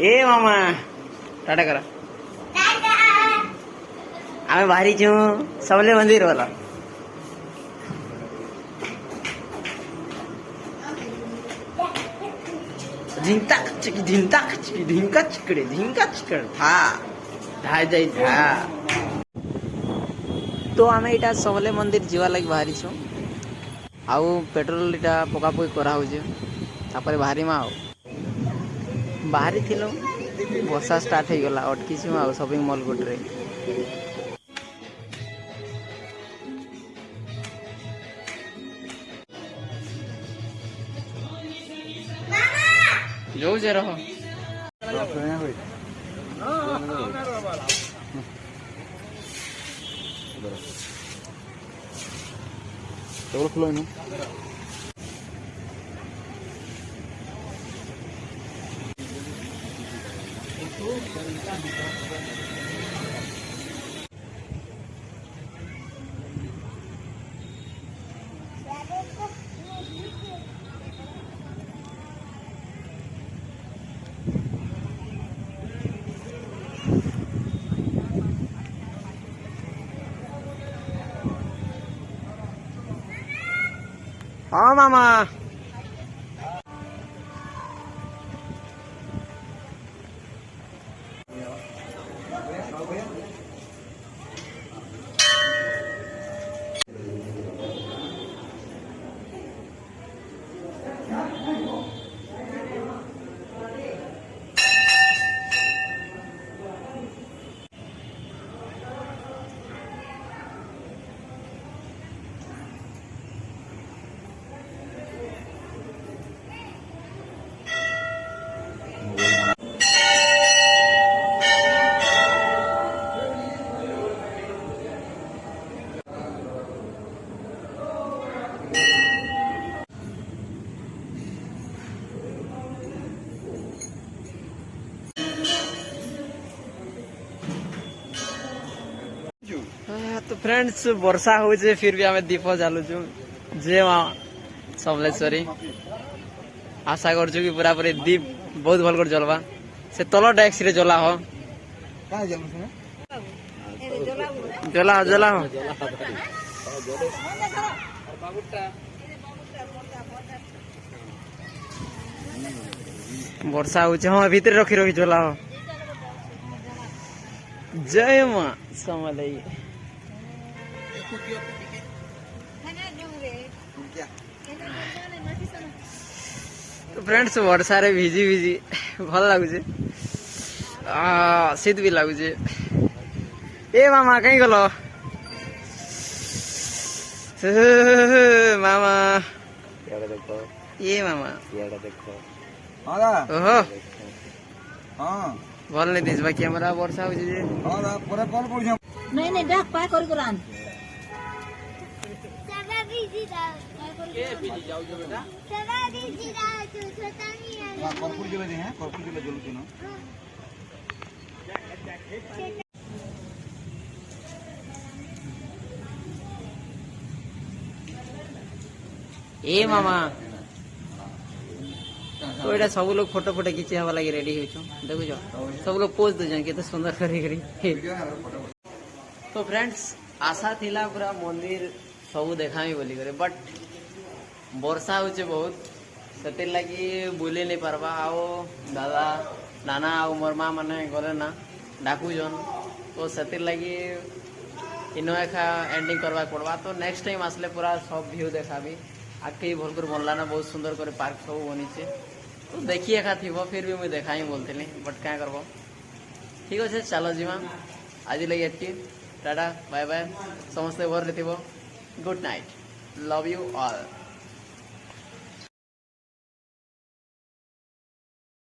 ए मामा टाटा करा आमे बाहरी छू सबले मंदिर वाला ढिंका चिकड़े था धा जाई था तो आमे इटा सबले मंदिर जीवा लगी बाहरी छू आउ पेट्रोल इटा पका पकी करा होजे तापर बाहरी मा आउ बाहरी थिलो वर्षा स्टार्ट हो गला अटकी छु आउ शॉपिंग मॉल गोटरे जो जे रहो तो खुलो ना हाँ मामा तो फ्रेंड्स वर्षा हो फिर भी आम दीप जालु जे माँ समलेश्वरी आशा कर कि पूरा पूरी दीप बहुत भल कर जलवा से तल डेक्स रे जला हो जला जला हो वर्षा हो हाँ भीतर रखी रखी जला हो जय माँ समलई तो फ्रेंड्स वर्षा रे भिजी भिजी भल लगुचे शीत भी लगुचे ए मामा कहीं गल मामा ये मामा ओहो भल नहीं दिस बाकी हमारा वर्षा हो जे नहीं नहीं डाक पार कर गुलान कर्पूर जला दे हैं कर्पूर जला जलू के ना ए मामा तो एटा सब लोग फोटो फोटो खींचे हवा लगी रेडी हो देखो सब लोग पोज दे के तो सुंदर करी तो फ्रेंड्स आशा थिला पूरा मंदिर सब देखामी बोली करे बट वर्षा होचे बहुत से लगी बुले नहीं पारबा आओ दादा नाना आओ मोर माँ मैंने गले ना डाकुजन तो से लगी इन एखा एंडिंग करवा पड़वा तो नेक्स्ट टाइम आसले पूरा सब व्यू देखा आगे भल कर बनला ना बहुत सुंदर कर पार्क सब बनीचे तो देखी एखा थी फिर भी मुझे देखा ही बोलती बट क्या करब ठीक अच्छे चलो जीमा आज लगे एटकी टाटा बाय बाय समस्ते भर थी good night love you all.